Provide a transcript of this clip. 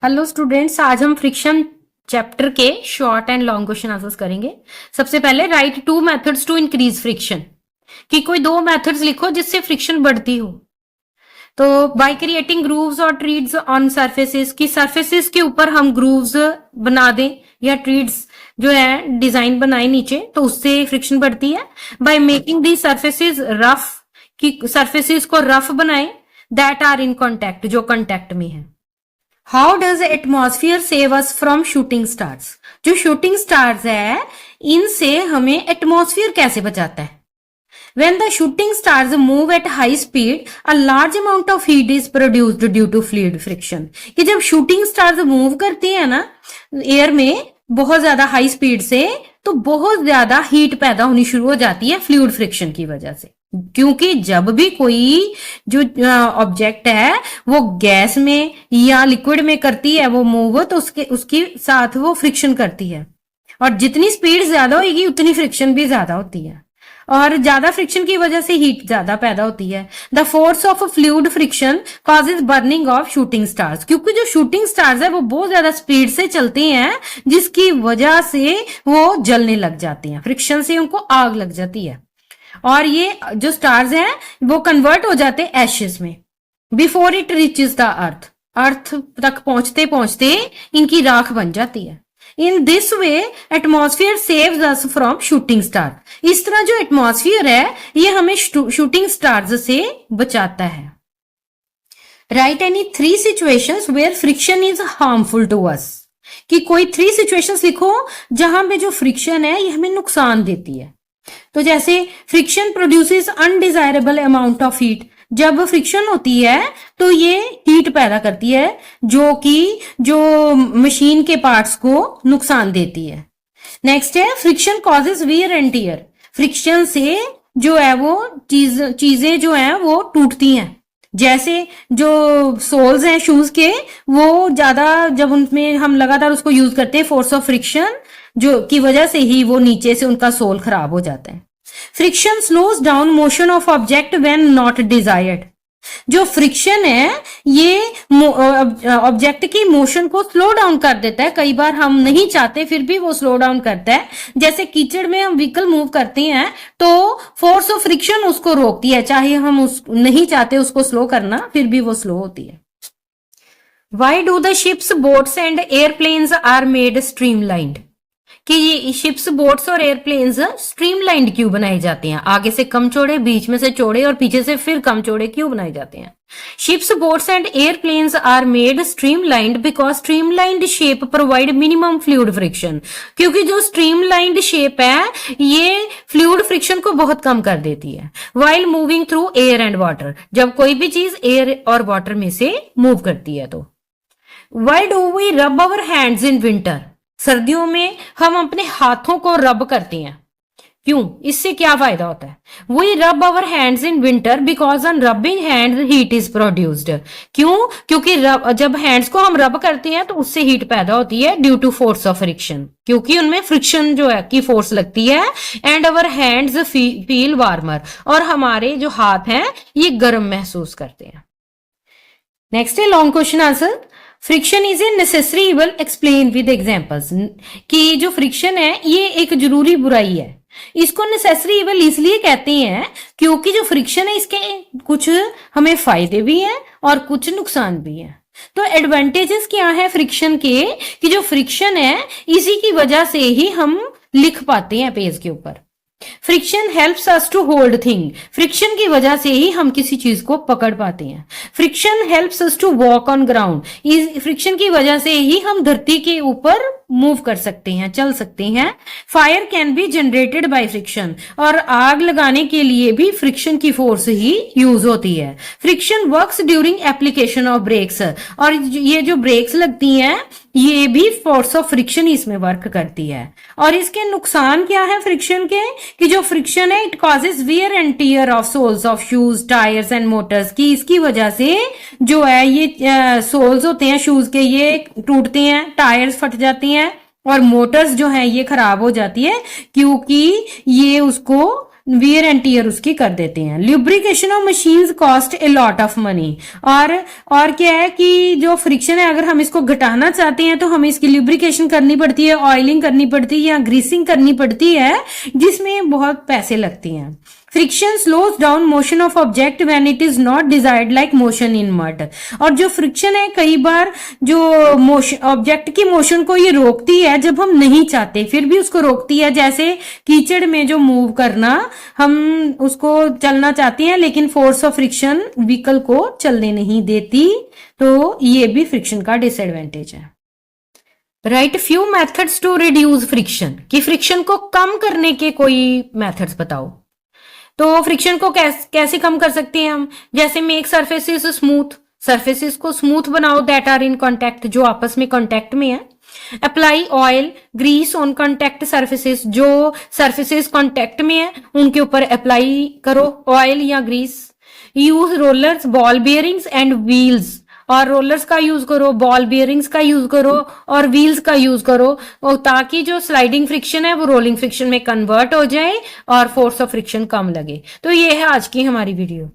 Hello students, आज हम friction chapter के short and long question answers करेंगे। सबसे पहले write two methods to increase friction, कि कोई दो मेथड्स लिखो जिससे फ्रिक्शन बढ़ती हो। तो बाय क्रिएटिंग ग्रूव्स और ट्रीड्स ऑन सरफेसेस, की सरफेसेस के ऊपर हम ग्रूव्स बना दें या ट्रीड्स जो है डिजाइन बनाए नीचे, तो उससे फ्रिक्शन बढ़ती है। By making the surfaces rough, कि सरफेसेस को रफ बनाए दैट आर इन कॉन्टैक्ट, जो कॉन्टैक्ट में है। How does atmosphere save us from shooting stars, जो शूटिंग स्टार्स है इनसे हमें एटमॉस्फियर कैसे बचाता है। When the shooting stars move at high speed, a large amount of heat is produced due to fluid friction. कि जब शूटिंग स्टार्स मूव करती है ना एयर में बहुत ज्यादा हाई स्पीड से, तो बहुत ज्यादा हीट पैदा होनी शुरू हो जाती है फ्लूइड फ्रिक्शन की वजह से। क्योंकि जब भी कोई जो ऑब्जेक्ट है वो गैस में या लिक्विड में करती है वो मूव, तो उसके साथ वो फ्रिक्शन करती है, और जितनी स्पीड ज्यादा होगी उतनी फ्रिक्शन भी ज्यादा होती है, और ज्यादा फ्रिक्शन की वजह से हीट ज्यादा पैदा होती है। The force of fluid friction causes burning of shooting stars, क्योंकि जो शूटिंग स्टार्स है वो बहुत ज्यादा स्पीड से चलते हैं, जिसकी वजह से वो जलने लग जाते हैं, फ्रिक्शन से उनको आग लग जाती है, और ये जो स्टार्स हैं वो कन्वर्ट हो जाते हैं एशेस में before it reaches the earth. Earth तक पहुंचते पहुंचते इनकी राख बन जाती है। In this way atmosphere saves us from shooting star. इस तरह जो एटमॉस्फेयर है ये हमें शूटिंग स्टार्स से बचाता है। Write any three situations where friction is harmful to us, कि कोई थ्री सिचुएशंस लिखो जहां पे जो फ्रिक्शन है ये हमें नुकसान देती है। तो जैसे friction produces undesirable amount of heat, जब फ्रिक्शन होती है तो ये हीट पैदा करती है जो कि जो मशीन के पार्ट्स को नुकसान देती है। नेक्स्ट है friction causes wear and tier, friction से जो है वो चीजें जो है वो टूटती हैं। जैसे जो सोल्स हैं शूज के, वो ज्यादा जब उनमें हम लगातार उसको यूज करते हैं फोर्स ऑफ फ्रिक्शन जो की वजह से ही वो नीचे से उनका सोल खराब हो जाता है। Friction slows down motion of object when not desired, जो फ्रिक्शन है ये ऑब्जेक्ट की मोशन को स्लो डाउन कर देता है। कई बार हम नहीं चाहते फिर भी वो स्लो डाउन करता है। जैसे कीचड़ में हम व्हीकल मूव करते हैं तो फोर्स ऑफ फ्रिक्शन उसको रोकती है, चाहे हम नहीं चाहते उसको स्लो करना फिर भी वो स्लो होती है। Why do the ships, boats and airplanes are made streamlined, कि ये शिप्स, बोट्स और एयरप्लेन्स स्ट्रीमलाइंड क्यों बनाए जाते हैं, आगे से कम चौड़े, बीच में से चौड़े और पीछे से फिर कम चौड़े क्यों बनाए जाते हैं। Ships, boats and airplanes are made streamlined because streamlined shape provide minimum fluid friction, क्योंकि जो स्ट्रीमलाइंड शेप है ये फ्लूइड फ्रिक्शन को बहुत कम कर देती है। While moving through air and water, जब कोई भी चीज एयर और वाटर में से मूव करती है। तो वाई डू वी रब अवर हैंड्स इन विंटर, सर्दियों में हम अपने हाथों को रब करते हैं, क्यों, इससे क्या फायदा होता है। वी रब अवर hands in winter because on rubbing hands heat is produced, क्यों, क्योंकि जब हैंड्स को हम रब करते हैं तो उससे हीट पैदा होती है due to force of friction, क्योंकि उनमें फ्रिक्शन जो है की फोर्स लगती है। And our hands feel warmer, और हमारे जो हाथ हैं ये गर्म महसूस करते हैं। नेक्स्ट है long question answer. Friction is a necessary evil, explain with examples, कि जो फ्रिक्शन है ये एक जरूरी बुराई है। इसको नेसेसरी इवल इसलिए कहते हैं क्योंकि जो फ्रिक्शन है इसके कुछ हमें फायदे भी हैं और कुछ नुकसान भी हैं। तो एडवांटेजेस क्या है फ्रिक्शन के, कि जो फ्रिक्शन है इसी की वजह से ही हम लिख पाते हैं पेज के ऊपर। Friction helps us to hold thing, friction की वजह से ही हम किसी चीज को पकड़ पाते हैं। Friction helps us to walk on ground, इस फ्रिक्शन की वजह से ही हम धरती के ऊपर मूव कर सकते हैं, चल सकते हैं। Fire can be generated by friction, और आग लगाने के लिए भी फ्रिक्शन की फोर्स ही यूज होती है। Friction works during application of brakes, और ये जो ब्रेक्स लगती हैं ये भी फोर्स ऑफ फ्रिक्शन इसमें वर्क करती है। और इसके नुकसान क्या है फ्रिक्शन के, कि जो फ्रिक्शन है it causes wear and tear of soles of shoes, tyres and motors, की इसकी वजह से जो है ये सोल्स होते हैं शूज के ये टूटते हैं, टायर्स फट जाती हैं, और मोटर्स जो है ये खराब हो जाती है क्योंकि ये उसको वियर एंड टीयर उसकी कर देते हैं। Lubrication of machines cost a lot of money. और क्या है कि जो फ्रिक्शन है, अगर हम इसको घटाना चाहते हैं तो हमें इसकी ल्यूब्रिकेशन करनी पड़ती है, ऑयलिंग करनी पड़ती है या ग्रीसिंग करनी पड़ती है, जिसमें बहुत पैसे लगती हैं। Friction slows down motion of object when it is not desired like motion in mud. और जो फ्रिक्शन है कई बार जो मोशन ऑब्जेक्ट की मोशन को ये रोकती है जब हम नहीं चाहते, फिर भी उसको रोकती है। जैसे कीचड़ में जो मूव करना, हम उसको चलना चाहते हैं लेकिन फोर्स ऑफ फ्रिक्शन व्हीकल को चलने नहीं देती, तो ये भी फ्रिक्शन का डिसएडवांटेज है। Write few methods to reduce friction, कि फ्रिक्शन को कम करने के कोई मेथड्स बताओ। तो फ्रिक्शन को कैसे कम कर सकते हैं हम? जैसे मेक सरफेसेस स्मूथ, सरफेसेस को स्मूथ बनाओ दैट आर इन कांटेक्ट, जो आपस में कांटेक्ट में है। Apply oil grease on contact surfaces, जो सरफेसेस कांटेक्ट में है उनके ऊपर अप्लाई करो ऑयल या grease. Use rollers, ball bearings and wheels, और रोलर्स का यूज करो, बॉल बियरिंग्स का यूज करो और व्हील्स का यूज करो, और ताकि जो स्लाइडिंग फ्रिक्शन है वो रोलिंग फ्रिक्शन में कन्वर्ट हो जाए और फोर्स ऑफ फ्रिक्शन कम लगे। तो ये है आज की हमारी वीडियो।